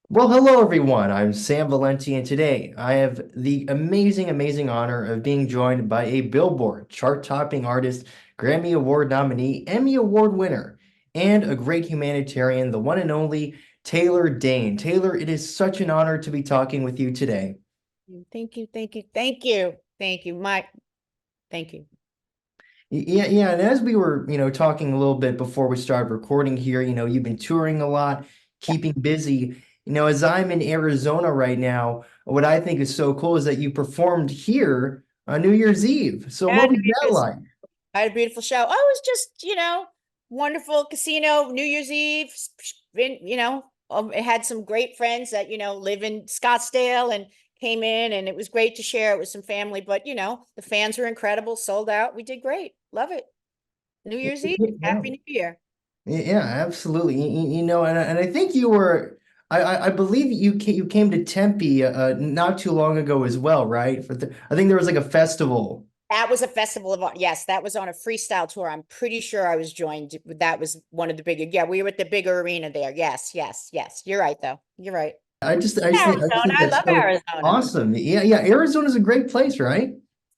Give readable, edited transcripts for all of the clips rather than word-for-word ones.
Well, hello everyone. I'm Sam Valenti, and today I have the amazing honor of being joined by a Billboard chart-topping artist, Grammy Award nominee, Emmy Award winner, and a great humanitarian, the one and only Taylor Dayne. Taylor, it is such an honor to be talking with you today. Thank you, thank you, thank you, thank you, Mike. Thank you. Yeah, and as we were, talking a little bit before we started recording here, you've been touring a lot, Yeah, keeping busy. As I'm in Arizona right now, what I think is so cool is that you performed here on New Year's Eve. So yeah, what New was that Year's. like? I had a beautiful show. Oh, it was just, wonderful casino, New Year's Eve. It had some great friends that, live in Scottsdale and came in, and it was great to share it with some family. But, the fans were incredible, sold out. We did great. Love it. New Year's Eve. Yeah, Happy New Year. yeah, absolutely. And I think you were, I believe you came to Tempe not too long ago as well, right? I think there was like a festival. That was a festival of art. Yes, that was on a freestyle tour. I'm pretty sure I was joined. That was one of the bigger. Yeah, we were at the bigger arena there. Yes, yes, yes. You're right, though. You're right. I just Arizona. think I that's love so Arizona. awesome. Yeah. Arizona's a great place, right?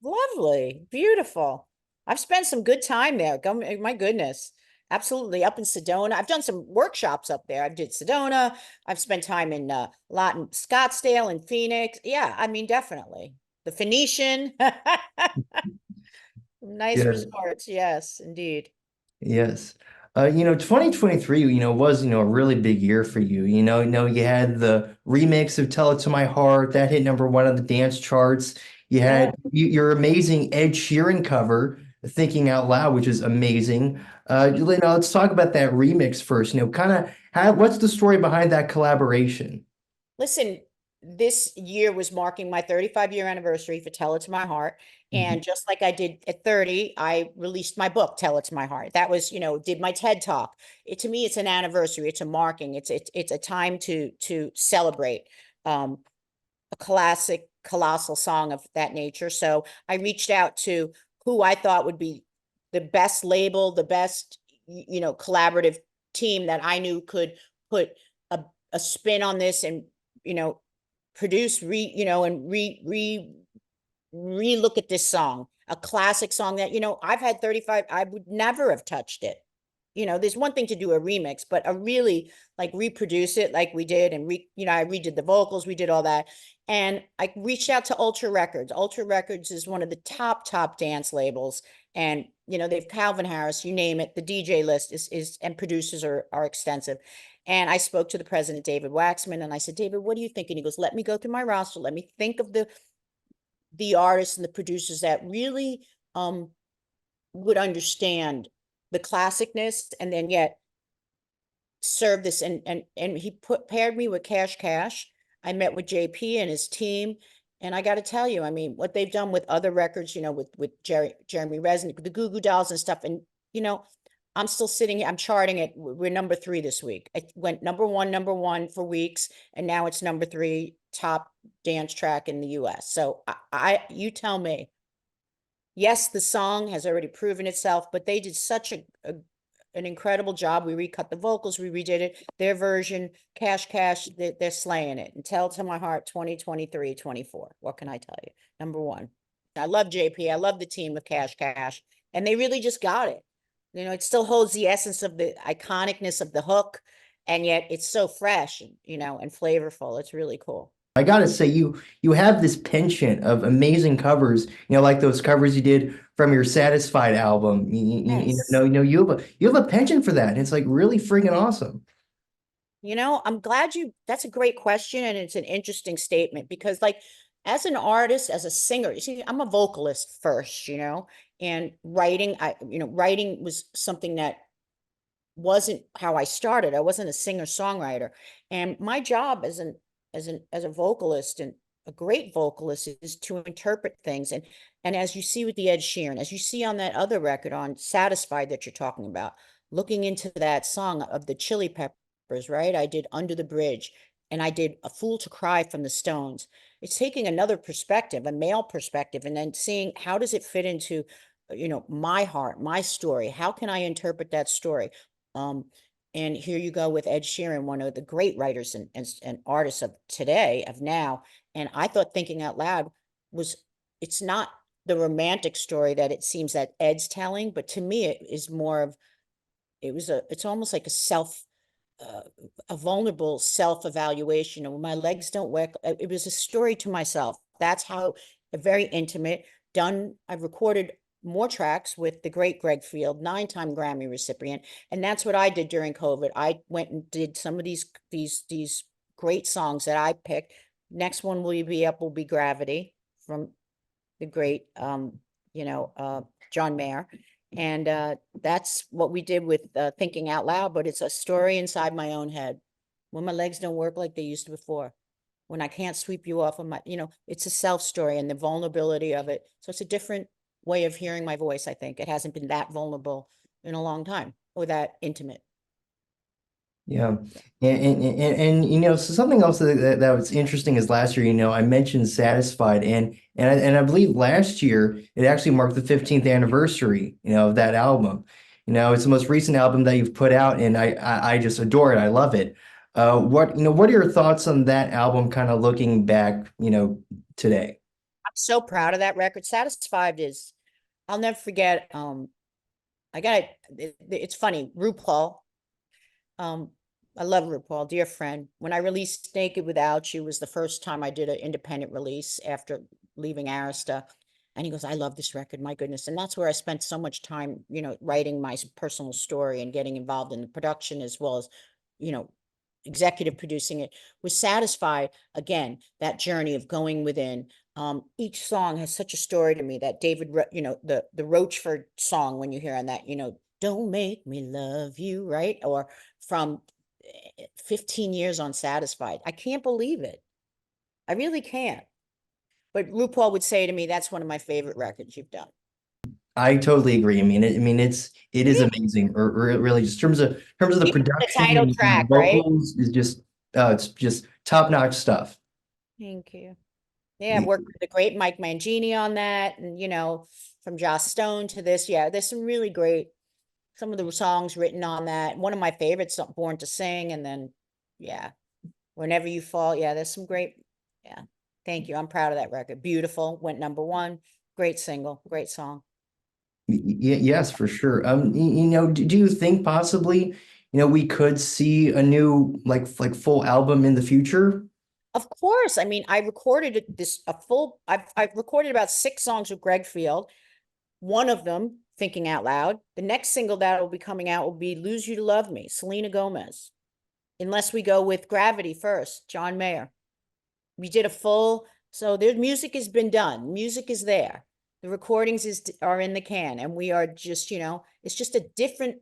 Lovely, beautiful. I've spent some good time there. My goodness. Absolutely. Up in Sedona. I've done some workshops up there. I did Sedona. I've spent time in lot in Scottsdale and Phoenix. Yeah, I mean, definitely. The Phoenician. Nice Yeah. resorts. Yes, indeed. Yes. 2023, was, a really big year for you. You had the remix of Tell It to My Heart that hit number one on the dance charts. You Yeah. had your amazing Ed Sheeran cover, Thinking Out Loud, which is amazing. Let's talk about that remix first. Kind of what's the story behind that collaboration? Listen, this year was marking my 35-year anniversary for Tell It to My Heart. Mhm. And just like I did at 30, I released my book, Tell It to My Heart. That was, did my TED Talk. To me, it's an anniversary. It's a marking. It's a time to celebrate a classic, colossal song of that nature. So I reached out to who I thought would be the best label, the best, collaborative team that I knew could put a, a spin on this and, you know, produce and re-look at this song, a classic song that, I've had 35, I would never have touched it. There's one thing to do a remix, but a really like reproduce it like we did, and I redid the vocals, we did all that. And I reached out to Ultra Records. Ultra Records is one of the top dance labels. And they've Calvin Harris, you name it, the DJ list is and producers are extensive. And I spoke to the president, David Waxman, and I said, David, what do you think? And he goes, let me go through my roster, let me think of the artists and the producers that really would understand the classicness and then yet serve this. And he paired me with Cash. I met with JP and his team. And I got to tell you, I mean, what they've done with other records, with Jeremy Resnick, the Goo Goo Dolls and stuff. And, I'm still sitting here, I'm charting it. We're number 3 this week. It went number one for weeks, and now it's number 3 top dance track in the US. So you tell me. Yes, the song has already proven itself, but they did such an incredible job. We recut the vocals, we redid it. Their version, Cash, they're slaying it. And Tell It to My Heart 2023, 24. What can I tell you? Number one. I love JP. I love the team of Cash. And they really just got it. It still holds the essence of the iconicness of the hook, and yet it's so fresh, and flavorful. It's really cool. I gotta say, you have this penchant of amazing covers, like those covers you did from your Satisfied album. Yes. You have a penchant for that. And it's like really freaking awesome. I'm glad that's a great question, and it's an interesting statement because, like, as an artist, as a singer, you see, I'm a vocalist first, and writing was something that wasn't how I started. I wasn't a singer-songwriter. And my job as a vocalist, and a great vocalist, is to interpret things. And as you see with the Ed Sheeran, as you see on that other record on Satisfied that you're talking about, looking into that song of the Chili Peppers, right? I did Under the Bridge, and I did A Fool to Cry from the Stones. It's taking another perspective, a male perspective, and then seeing how does it fit into my heart, my story. How can I interpret that story? Um, And here you go with Ed Sheeran, one of the great writers and artists of today, of now. And I thought Thinking Out Loud was, it's not the romantic story that it seems that Ed's telling, but to me, it is more of, it's almost like uh, a vulnerable self-evaluation. And when my legs don't work, it was a story to myself. That's how, very intimate, done. I've recorded more tracks with the great Greg Field, 9-time Grammy recipient. And that's what I did during COVID. I went and did some of these great songs that I picked. Next one will be up will be Gravity from the great John Mayer. And that's what we did with Thinking Out Loud, but it's a story inside my own head. When my legs don't work like they used to before, when I can't sweep you off of my, it's a self story and the vulnerability of it. So it's a different way of hearing my voice, I think. It hasn't been that vulnerable in a long time or that intimate. Yeah. And so something else that was interesting is last year, I mentioned Satisfied and I believe last year it actually marked the 15th anniversary, of that album. It's the most recent album that you've put out and I just adore it. I love it. What are your thoughts on that album kind of looking back, today? I'm so proud of that record. Satisfied is, I'll never forget. I got it's funny. RuPaul, Um, I love RuPaul, dear friend. When I released Naked Without You was the first time I did an independent release after leaving Arista. And he goes, I love this record, my goodness. And that's where I spent so much time, writing my personal story and getting involved in the production as well as, you know, executive producing it. Was satisfied again, that journey of going within. Each song has such a story to me that the Roachford song, when you hear on that, don't make me love you, right? Or from 15 years on Satisfied. I can't believe it. I really can't. But RuPaul would say to me, that's one of my favorite records you've done. I totally agree. It is Really? amazing. Or really, just in terms of the Even the production title and the track, right? vocals is just it's just top-notch stuff. Thank you. Yeah, I've worked with the great Mike Mangini on that. And, from Joss Stone to this. Yeah, there's some really great, some of the songs written on that. One of my favorites, Born to Sing. And then, yeah, Whenever You Fall. Yeah, there's some great, yeah. Thank you. I'm proud of that record. Beautiful. Went #1. Great single. Great song. Yes, for sure. Do you think possibly, we could see a new like full album in the future? Of course. I mean, I recorded I've recorded about 6 songs with Greg Field. One of them, Thinking Out Loud. The next single that will be coming out will be Lose You to Love Me, Selena Gomez. Unless we go with Gravity first, John Mayer. We did a full, so the music has been done. Music is there. The recordings are in the can, and we are just, it's just a different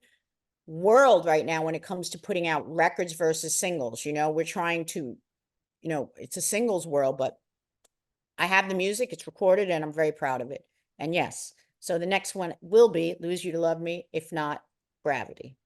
world right now when it comes to putting out records versus singles. We're trying to, it's a singles world, but I have the music, it's recorded, and I'm very proud of it. And yes, so the next one will be Lose You to Love Me, if not Gravity.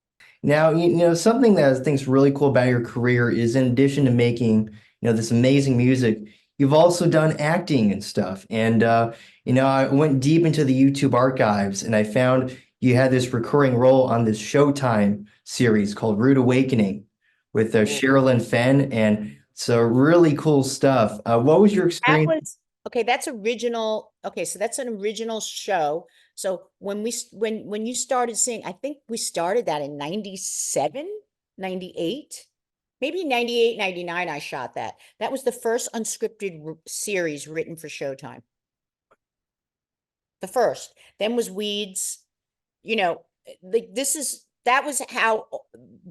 Now, something that I think is really cool about your career is in addition to making, this amazing music, you've also done acting and stuff. And I went deep into the YouTube archives and I found you had this recurring role on this Showtime series called Rude Awakening with Ooh. Sherilyn Fenn, and so really cool stuff. What was your That experience? was okay. That's original. Okay, so that's an original show. So when you started seeing, I think we started that in 97, 98, maybe 98, 99. I shot that. That was the first unscripted series written for Showtime. The first. Then was Weeds. That was how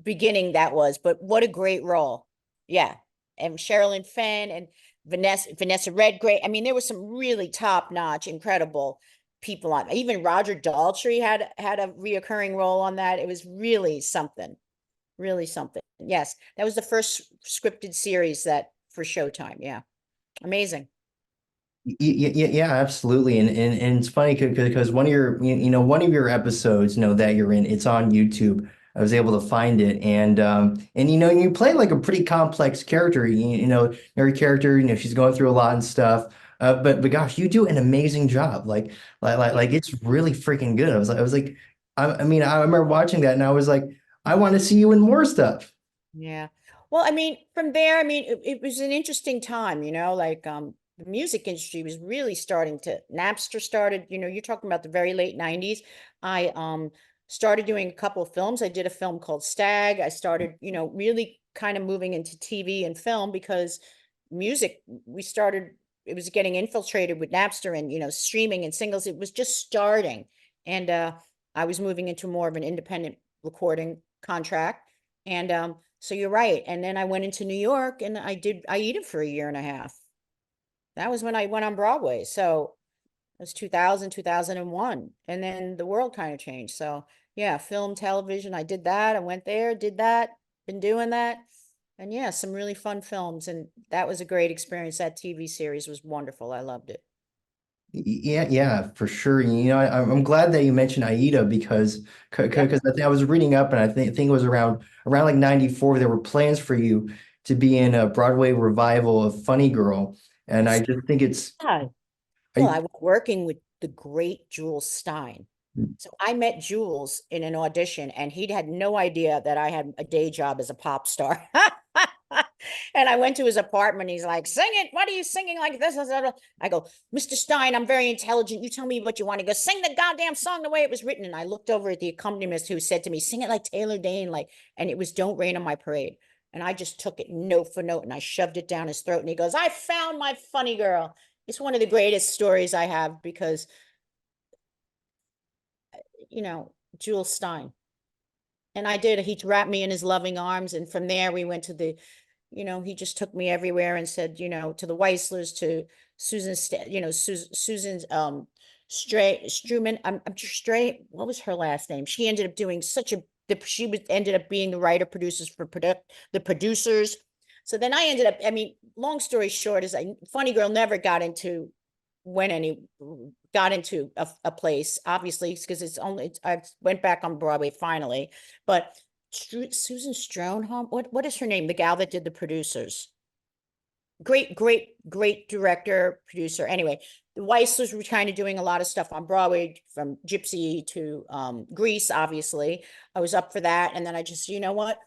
beginning that was. But what a great role. Yeah. And Sherilyn Fenn and Vanessa Redgrave. I mean, there was some really top-notch, incredible people on. Even Roger Daltrey had a reoccurring role on that. It was really something. Really something. Yes, that was the first scripted series that for Showtime. Yeah, amazing. Yeah, absolutely. And it's funny because one of your episodes, that you're in, it's on YouTube. I was able to find it, and you play like a pretty complex character. Every character, she's going through a lot and stuff. But gosh, you do an amazing job. Like Yeah. it's really freaking good. I was like, I remember watching that, and I was like, I want to see you in more stuff. Yeah. Well, I mean, from there, I mean, it was an interesting time, like the music industry was really starting to Napster started, you're talking about the very late 90s. I started doing a couple of films. I did a film called Stag. I started, really kind of moving into TV and film because music, we started, it was getting infiltrated with Napster and, streaming and singles. It was just starting. And I was moving into more of an independent recording contract. And so you're right. And then I went into New York and I did Aida for a year and a half. That was when I went on Broadway. So it was 2000, 2001. And then the world kind of changed. So yeah, film, television, I did that. I went there, did that, been doing that. And yeah, some really fun films. And that was a great experience. That TV series was wonderful. I loved it. Yeah, yeah, for sure. I'm glad that you mentioned Aida because Yep. I was reading up and I think it was around like 94 there were plans for you to be in a Broadway revival of Funny Girl. And I Yes. just think it's Yeah. Well, I I was working with the great Jules Stein. So I met Jules in an audition, and he'd had no idea that I had a day job as a pop star. And I went to his apartment. He's like, "Sing it. What are you singing like this?" I go, "Mr. Stein, I'm very intelligent. You tell me what you want." He goes, "Sing the goddamn song the way it was written." And I looked over at the accompanist who said to me, "Sing it like Taylor Dayne." And it was "Don't Rain on My Parade." And I just took it note for note and I shoved it down his throat. And he goes, "I found my funny girl." It's one of the greatest stories I have because, Jules Stein. And I did. He wrapped me in his loving arms. And from there, we went to he just took me everywhere and said, to the Weislers, to Susan's Struman. I'm just straight. What was her last name? She ended up doing she was ended up being the writer producers for the producers. So then I ended up, I mean, long story short is Funny Girl never went any got into a place, obviously, because I went back on Broadway finally, but Susan Stroneholm, what is her name? The gal that did the producers. Great, great, great director, producer. Anyway, the Weislers were kind of doing a lot of stuff on Broadway, from Gypsy to Grease, obviously. I was up for that. And then I just, you know what?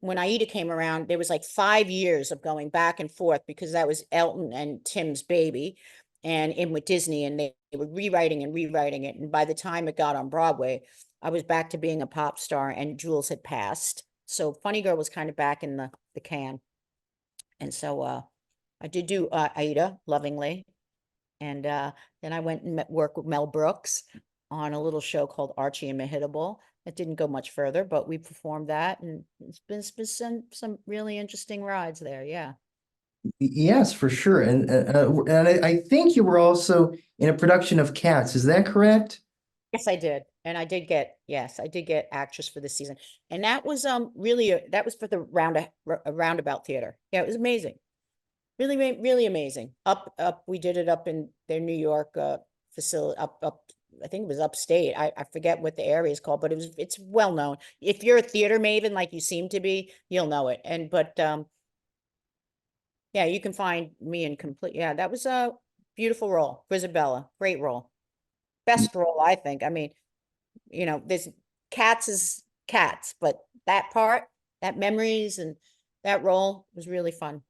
When Aida came around, there was like 5 years of going back and forth because that was Elton and Tim's baby and in with Disney, and they were rewriting and rewriting it. And by the time it got on Broadway, I was back to being a pop star and Jules had passed. So Funny Girl was kind of back in the can. And so I did do Aida lovingly. And then I went and worked with Mel Brooks on a little show called Archie and Mehitable. It didn't go much further, but we performed that, and it's been some really interesting rides there. Yeah. yes, for sure. And I think you were also in a production of Cats. Is that correct? Yes, I did. And I did get actress for this season. And that was really that was for the roundabout theater. Yeah, it was amazing. Really, really amazing. We did it up in their New York facility, I think it was upstate. I forget what the area is called, but it's well known. If you're a theater maven like you seem to be, you'll know it. But yeah, you can find me in complete. Yeah, that was a beautiful role. Grisabella, great role. Best role, I think. I mean, there's Cats is Cats, but that part, that memories and that role was really fun.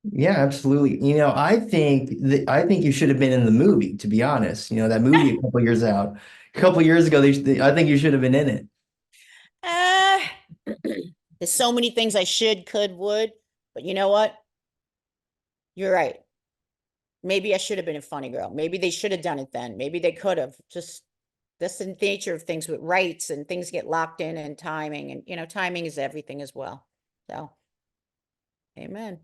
Yeah, absolutely. I think you should have been in the movie, to be honest. That movie a couple years ago, I think you should have been in it. Uh, there's so many things I should, could, would, but you know what? You're right. Maybe I should have been a funny girl. Maybe they should have done it then. Maybe they could have. Just that's the nature of things with rights, and things get locked in, and timing, and timing is everything as well. So, amen.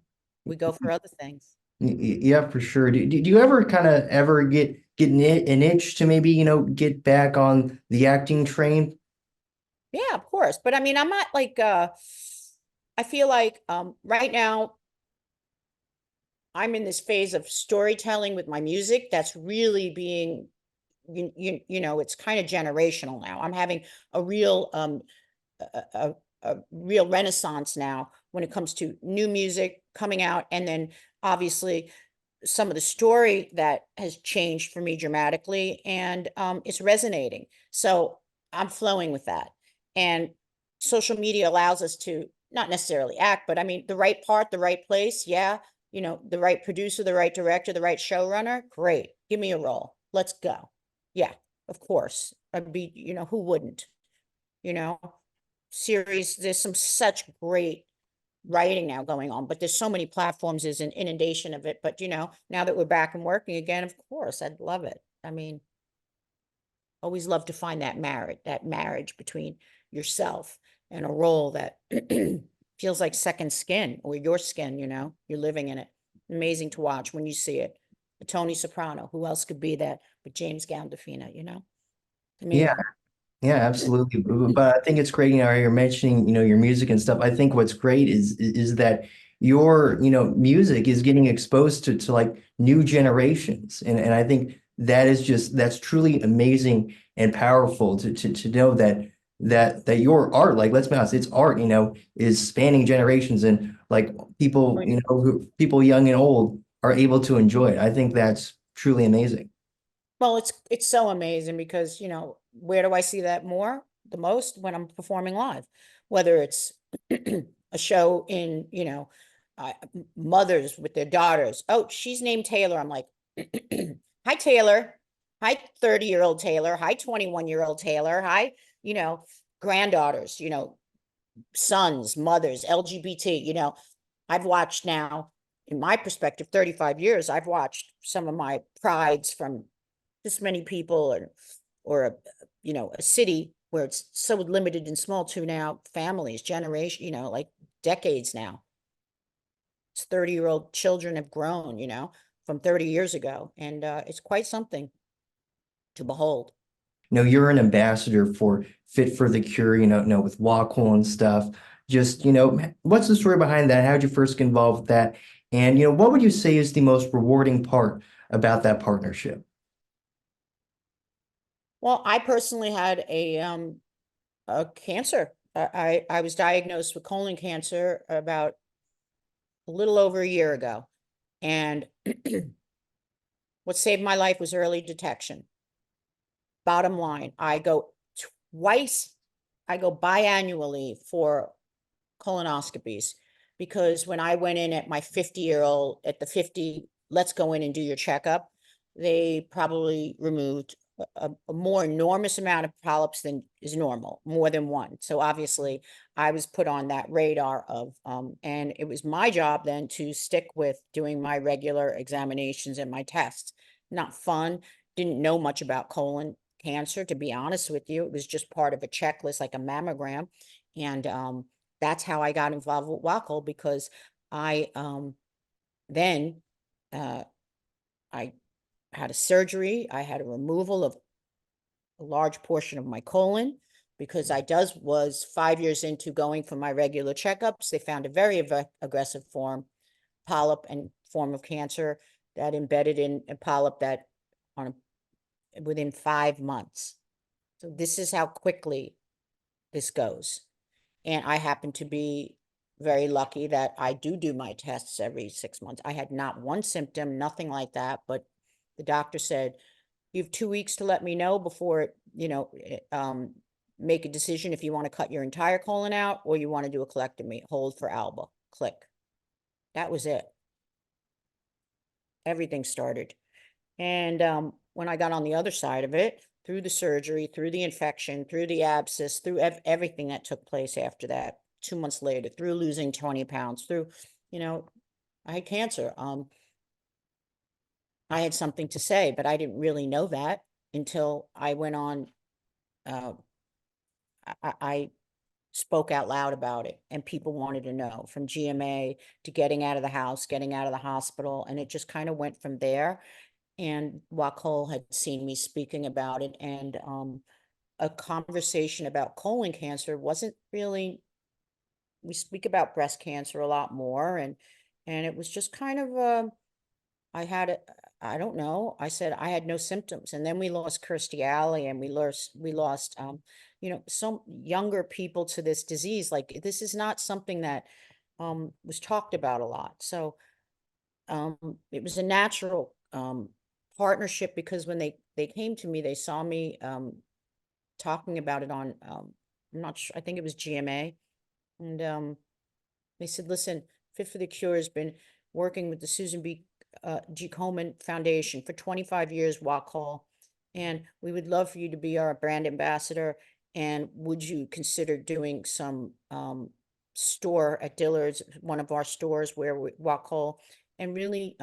We go for other things. Yeah, for sure. Do you ever kind of ever get an itch to maybe, get back on the acting train? Yeah, of course. But I mean, I'm not like I feel like right now I'm in this phase of storytelling with my music that's really being it's kind of generational now. I'm having a real a real renaissance now when it comes to new music coming out, and then obviously some of the story that has changed for me dramatically, and it's resonating. So I'm flowing with that. And social media allows us to not necessarily act, but I mean, the right part, the right place. Yeah. The right producer, the right director, the right showrunner. Great. Give me a role. Let's go. Yeah, of course. I'd be, who wouldn't, you know, series. There's some such great writing now going on, but there's so many platforms, there's an inundation of it. But now that we're back and working again, of course, I'd love it. I mean, always love to find that marriage between yourself and a role that feels like second skin or your skin, you're living in it. Amazing to watch when you see it. Tony Soprano, who else could be that but James Gandolfini, I Yeah, mean, yeah, absolutely. But I think it's great, you're mentioning, your music and stuff. I think what's great is that your, music is getting exposed to like new generations. And I think that's truly amazing and powerful to know that your art, like let's be honest, it's art, is spanning generations and like people, people young and old are able to enjoy it. I think that's truly amazing. well, it's so amazing because, where do I see that the most when I'm performing live, whether it's a show in, mothers with their daughters. Oh, she's named Taylor. I'm like, hi, Taylor. Hi, 30-year-old Taylor. Hi, 21-year-old Taylor. Hi, you know, granddaughters, sons, mothers, LGBT, I've watched now, in my perspective, 35 years, I've watched some of my prides from this many people or a city where it's so limited and small to now families, generation, like decades now. It's 30-year-old children have grown, from 30 years ago. And it's quite something to behold. You're an ambassador for Fit for the Cure, with Wacol and stuff. Just, what's the story behind that? How'd you first get involved with that? And, what would you say is the most rewarding part about that partnership? Well, I personally had a cancer. I was diagnosed with colon cancer about a little over a year ago. And what saved my life was early detection. Bottom line, twice, I go biannually for colonoscopies because when I went in at my 50-year-old, at the 50, let's go in and do your checkup, they probably removed a more enormous amount of polyps than is normal, more than one. So obviously I was put on that radar and it was my job then to stick with doing my regular examinations and my tests. Not fun. Didn't know much about colon cancer, to be honest with you. It was just part of a checklist, like a mammogram. And that's how I got involved with Wacol because I then I had a surgery. I had a removal of a large portion of my colon because was 5 years into going for my regular checkups. They found a very aggressive polyp and form of cancer that embedded in a polyp that within 5 months. So this is how quickly this goes. And I happen to be very lucky that I do my tests every 6 months. I had not one symptom, nothing like that. But the doctor said, you have 2 weeks to let me know before, make a decision if you want to cut your entire colon out or you want to do a colectomy. Hold for Alba. Click. That was it. Everything started. And when I got on the other side of it, through the surgery, through the infection, through the abscess, through everything that took place after that, 2 months later, through losing 20 pounds, through, I had cancer. I had something to say, but I didn't really know that until I went on. I spoke out loud about it, and people wanted to know, from GMA to getting out of the house, getting out of the hospital, and it just kind of went from there. And Wacol had seen me speaking about it, and a conversation about colon cancer wasn't really. We speak about breast cancer a lot more, and it was just kind of I had it. I don't know. I said I had no symptoms, and then we lost Kirstie Alley, and we lost some younger people to this disease. Like, this is not something that was talked about a lot. So it was a natural partnership because when they came to me, they saw me talking about it on I'm not sure, I think it was GMA. And they said, listen, Fit for the Cure has been working with the Susan G. Komen Foundation for 25 years, Walk Hall, and we would love for you to be our brand ambassador. And would you consider doing some store at Dillard's, one of our stores where we Walk Hall, and really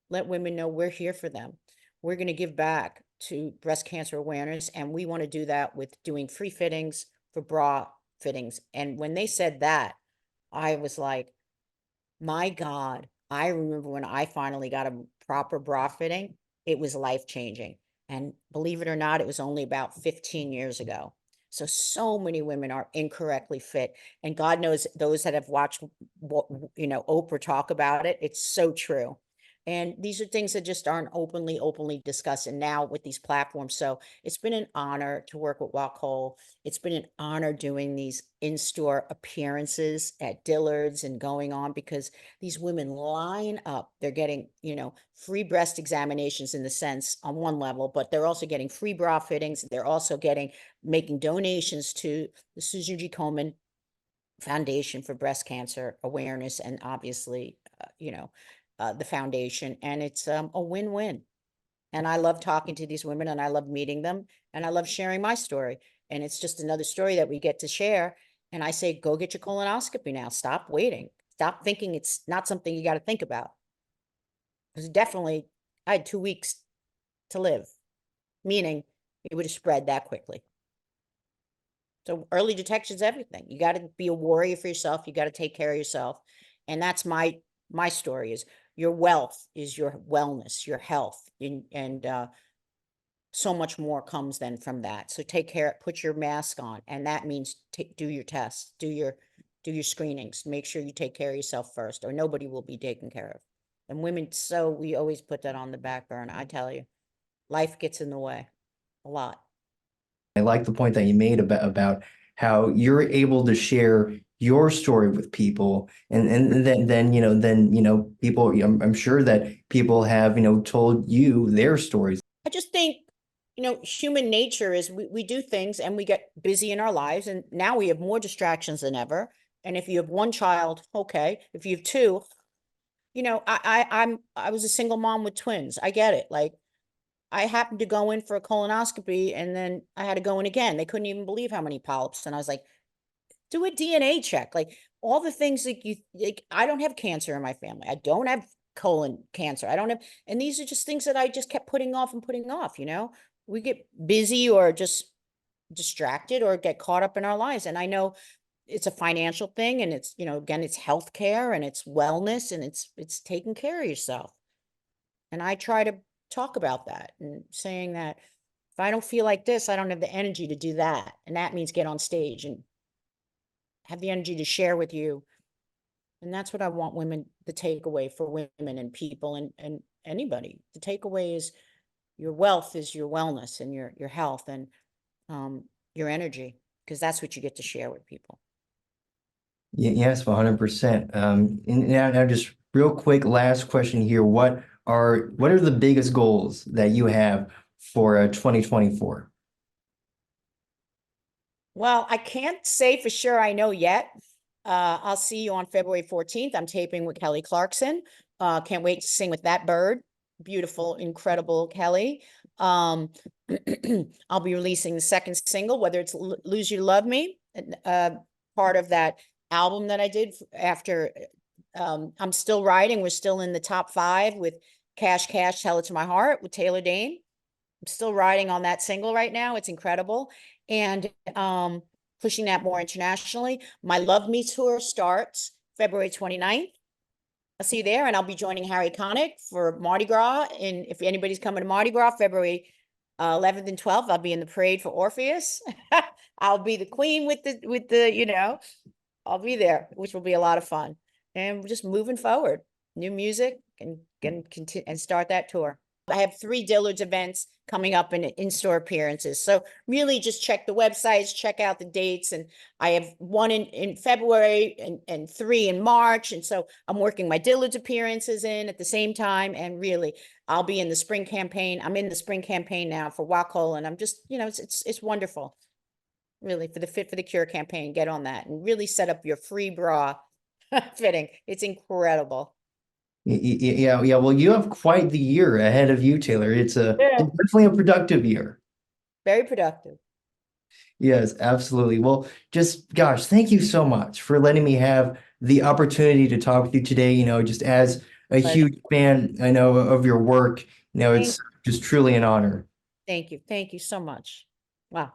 let women know we're here for them. We're going to give back to breast cancer awareness, and we want to do that with doing free fittings for bra fittings. And when they said that, I was like, my God, I remember when I finally got a proper bra fitting, it was life changing. And believe it or not, it was only about 15 years ago. So many women are incorrectly fit. And God knows those that have watched, Oprah talk about it, it's so true. And these are things that just aren't openly discussed. And now with these platforms. So it's been an honor to work with Walk Whole. It's been an honor doing these in-store appearances at Dillard's and going on, because these women line up. They're getting, free breast examinations in the sense on one level, but they're also getting free bra fittings. They're also making donations to the Susan G. Komen Foundation for Breast Cancer Awareness, and obviously, the foundation. And it's a win-win. And I love talking to these women, and I love meeting them, and I love sharing my story. And it's just another story that we get to share. And I say, go get your colonoscopy now. Stop waiting. Stop thinking it's not something you got to think about. Because definitely, I had 2 weeks to live, meaning it would have spread that quickly. So early detection is everything. You got to be a warrior for yourself. You got to take care of yourself. And that's my story is your wealth is your wellness, your health. And so much more comes then from that. So take care, put your mask on. And that means do your tests, do your screenings, make sure you take care of yourself first, or nobody will be taken care of. And women, so we always put that on the back burner. I tell you, life gets in the way a lot. I like the point that you made about how you're able to share your story with people, and then people. I'm sure that people have told you their stories. I just think, human nature is we do things and we get busy in our lives, and now we have more distractions than ever. And if you have one child, okay. If you have two, I was a single mom with twins. I get it. Like, I happened to go in for a colonoscopy, and then I had to go in again. They couldn't even believe how many polyps. And I was like, do a DNA check. Like, all the things like, I don't have cancer in my family. I don't have colon cancer. I don't have, and these are just things that I just kept putting off and putting off. We get busy or just distracted or get caught up in our lives. And I know it's a financial thing, and it's, again, it's healthcare and it's wellness, and it's taking care of yourself. And I try to talk about that and saying that if I don't feel like this, I don't have the energy to do that. And that means get on stage and have the energy to share with you. And that's what I want women, the takeaway for women and people and anybody. The takeaway is your wealth is your wellness and your health and your energy, because that's what you get to share with people. Yes, 100%. And now just real quick, last question here. What are the biggest goals that you have for 2024? Well, I can't say for sure I know yet. I'll see you on February 14th. I'm taping with Kelly Clarkson. Can't wait to sing with that bird. Beautiful, incredible Kelly. I'll be releasing the second single, whether it's Lose You to Love Me, part of that album that I did after I'm Still Riding. We're still in the top 5 with Cash Cash, Tell It to My Heart with Taylor Dayne. I'm still riding on that single right now. It's incredible. And pushing that more internationally. My Love Me tour starts February 29th. I'll see you there, and I'll be joining Harry Connick for Mardi Gras. And if anybody's coming to Mardi Gras, February 11th and 12th, I'll be in the parade for Orpheus. I'll be the queen with the, I'll be there, which will be a lot of fun. And we're just moving forward, new music, and continue and start that tour. I have 3 Dillard's events coming up in-store appearances. So really just check the websites, check out the dates. And I have 1 in February and 3 in March. And so I'm working my Dillard's appearances in at the same time. And really, I'll be in the spring campaign. I'm in the spring campaign now for Wacol. And I'm just, it's wonderful. really, for the Fit for the Cure campaign. Get on that and really set up your free bra fitting. It's incredible. Yeah, yeah. Well, you have quite the year ahead of you, Taylor. It's Yeah. definitely a productive year. Very productive. Yes, absolutely. Well, just gosh, thank you so much for letting me have the opportunity to talk with you today. Just as a Pleasure. huge fan, I know of your work. Thank, It's just truly an honor. thank you. Thank you so much. Wow.